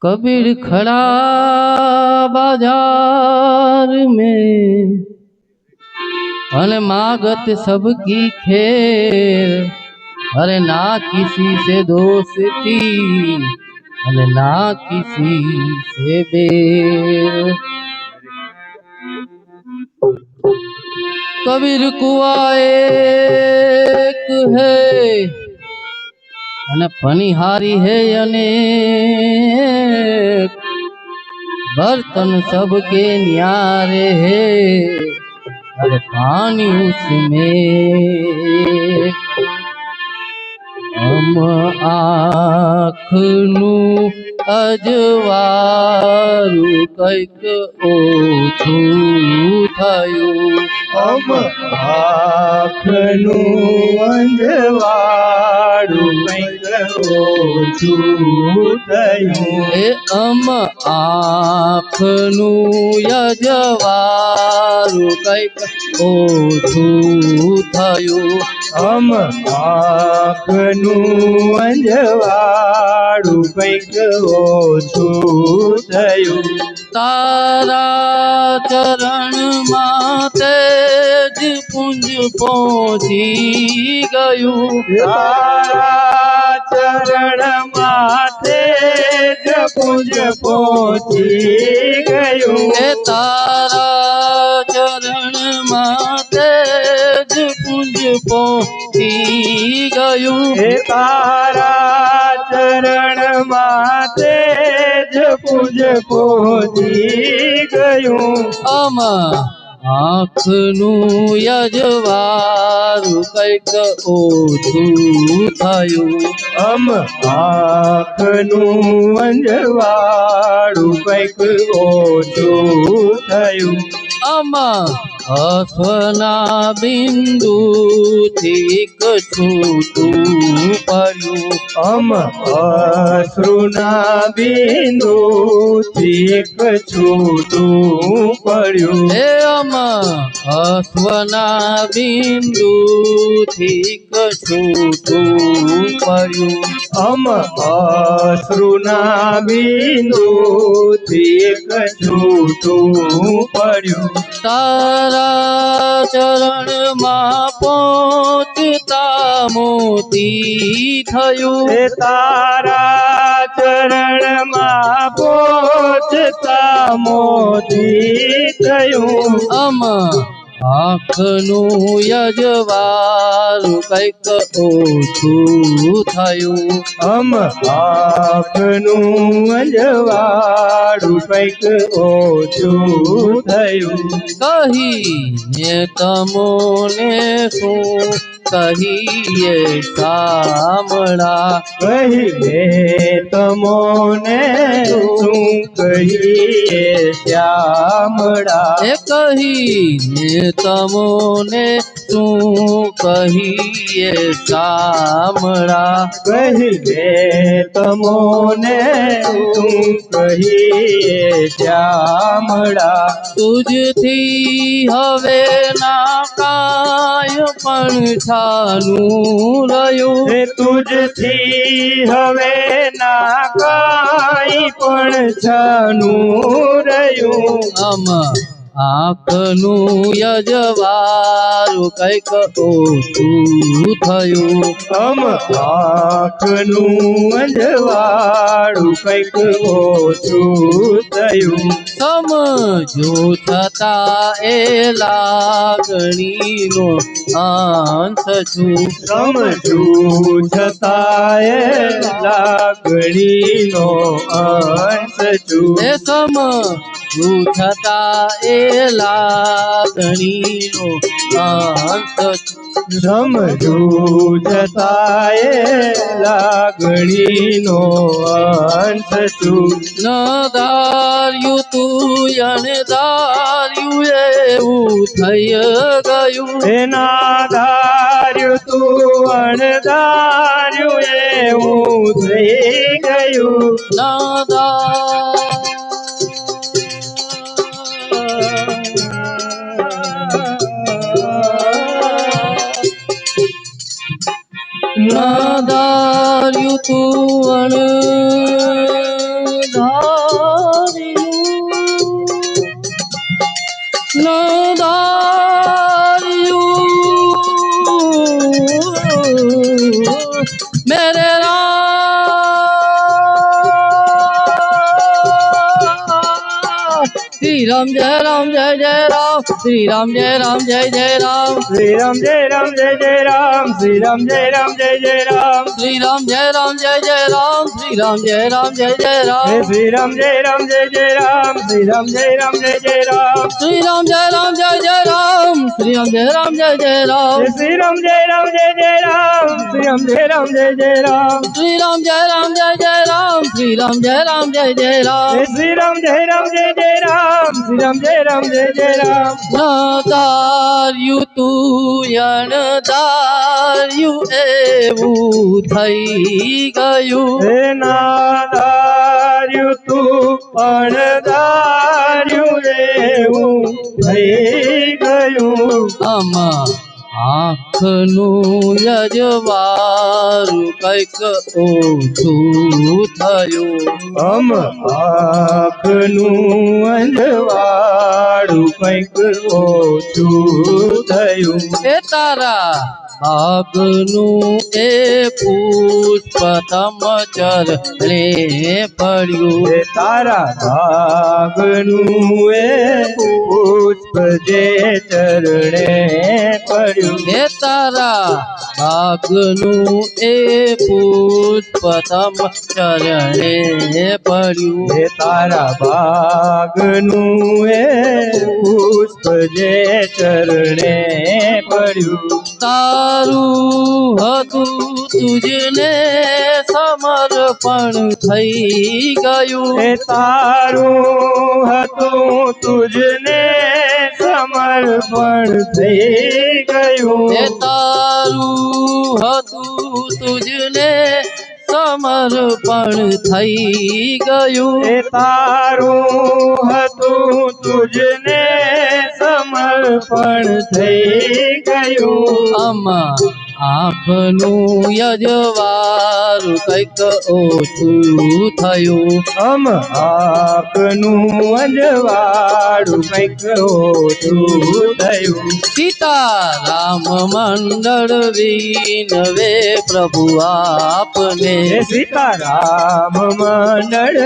कबीर खड़ा बाजार में अन मागत सबकी खेर। अरे ना किसी से दोस्ती अरे ना किसी से बेर। कबीर कुआ एक है अने पनिहारी है अनेक। बर्तन सबके न्यारे है अरे पानी उसमें। हम आँखनु अजवारू कैक ओछું થયું। हम आँखनु अंजवारू कैक ओछું થયું। એ અમ આँખનું અજવારું કંઈક ઓછું થયું। हम आँखनु अंजवारू कैक ओछुं थयुं। तारा चरण माते ज पुंज पहुंची गયું। तारा चरण माते ज पुंज पहुंची गયું। तारा चरण माते ज पुंज पहुंची गયું। तारा चरण माते ज पुंज पहुंची गયું। अम आँखનું અજવારું કંઈક ઓછું થયું। हम आँखनु अंजवारू कैक ओछुं थयुं। अम अश्वना बिंदुथी छूटું પડ્યું। हम अश्रुना बिंदुथी छूटुं पड्યું। हे अम अश्वना बिंदुथी छूटું પડ્યું। हम अश्रुना बिंदुथी छूटुं पड्યું। तारा चरण मां पहुंचता मोती थયું। तारा चरण मां पहुंचता मोती थयुं। अम आँखનું અજવારું કંઈક ઓછું થયું। हम आँखनु अंजवारू कैक ओछुं थयुं। कहीने तमोने શું કહીએ શામળા। कहिए तमोने શું कहिए श्यामड़ा। એ કહીને તમોને શું કહીએ શામળા। कहिए तमोने શું कहिए श्यामड़ा। तुझથી હવે ના કાય પણ છાનું રહ્યું। तुझथी हवे ना काई पण छानु रह्યું। अम आँखनु અજવારું કંઈક ઓછું થયું। हम आँखनु अंजवारू कैक ओछुं थयुं। समझो छता ए लागणीनो अंश छूं। समझू छतांय लागणीनो अंश छूं। समझू छता ए लागणीनो अंश समझू छतांय लागणीनो अंश छूं। न धार्યું તું અને ધાર્યું એવું થઈ ગયું। એના ધાર્યું તું અણધાર્યું એવું થઈ ગયું। ન ધાર્યું તું અણધાર્યું नदारियू मेरे श्री राम जय जय राम श्री राम जय जय राम श्री राम जय जय राम श्री राम जय जय राम श्री राम जय जय राम श्री राम जय जय राम श्री राम जय जय राम श्री राम जय जय राम श्री राम जय जय राम श्री राम जय जय राम श्री राम जय जय राम श्री राम जय जय राम श्री राम जय जय राम श्री राम जय जय राम श्री राम जय जय राम श्री राम जय जय राम નદાર્યું તું અણદાર્યું એવું થઈ ગયું હે નાદાર્યું તું અણદાર્યું એવું થઈ ગયું આમાં આંખનું યજવારું કંઈક ઓછું થયું આમ આંખનું અંજવાળું કંઈક ઓછું થયું એ તારા ભાગનું એ પુષ્પ તમ ચરણે પડ્યું એ તારા ભાગનું એ પુષ્પ જે ચરણે પડ્યું એ તારા ભાગનું એ પુષ્પ તમ ચરણે પડ્યું એ તારા ભાગનું એ પુષ્પ જે ચરણે પડ્યું તારું હતું તુજને સમર્પણ થઈ ગયું એ તારું હતું તુજને સમર્પણ થઈ ગયું એ તારું હતું તુજને સમર્પણ થઈ ગયું એ તારું હતું તુજને સમર્પણ થઈ ગયું આમાં આંખનું યજવારું કંઈક ઓછું થયું આમ આંખનું અંજવાળું કંઈક ઓછું થયું સીતારામ મંડળ વિનવે પ્રભુ આપને હે સીતારામ મંડળ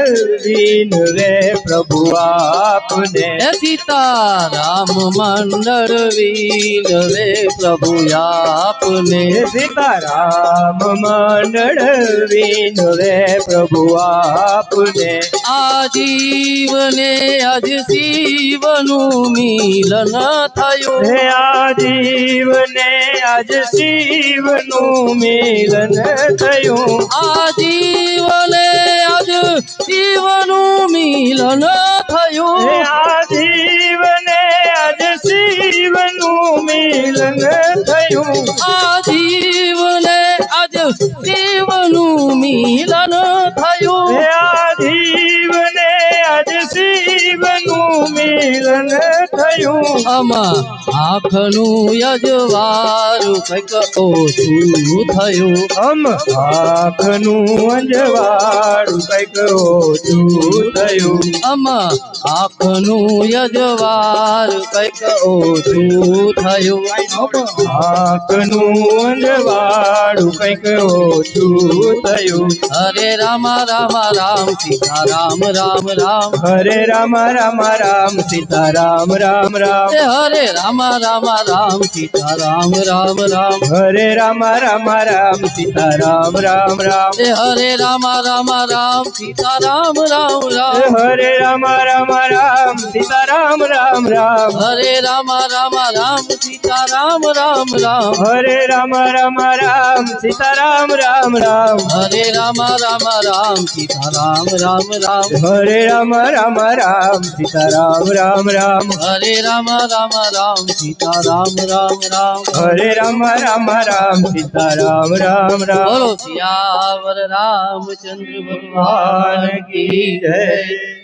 વિનવે પ્રભુ આપને હે સીતારામ મંડળ વિનવે પ્રભુ આપને હે સીતારામ મંડળ વિનવે પ્રભુ આપને આજીવને આજ શિવનું મિલન થયું હે આજીવને આજ શિવનું મિલન થયું આજીવને આજ શિવનું મિલન થયું હે આજીવને આજ શિવનું મિલન થયું આજીવને આજ શિવનું મિલન થયું હે આજીવને આજ શિવનું મિલન થયું આમાં આંખનું યજવારું કંઈક ઓછું થયું આમ આંખનું અંજવાળું કંઈક ઓછું થયું આમાં આંખનું યજવારું કંઈક ઓછું થયું આંખનું અંજવાળું કંઈક ઓછું થયું હરે રામ રામ રામ સીતા રામ રામ રામ હરે રામ રામ રામ સીતા રામ રામ રામ એ હરે રામ રામ રામ સીતા રામ રામ રામ હરે રામ રામ રામ સીતા રામ રામ રામ એ હરે રામ રામ સીતા રામ રામ હે રામ હરે રામ રામ સીતા રામ રામ રામ હરે રામ રામ સીતા રામ રામ રામ હરે રામ રામ સીતા રામ રામ રામ હરે રામ સીતા રામ રામ રામ હરે રામ સીતા રામ રામ રામ હરે રામ સીતા રામ રામ રામ હરે રામ સીતા રામ રામ રામ બોલો સિયાવર રામચંદ્ર ભગવાન ભગવાન કી જય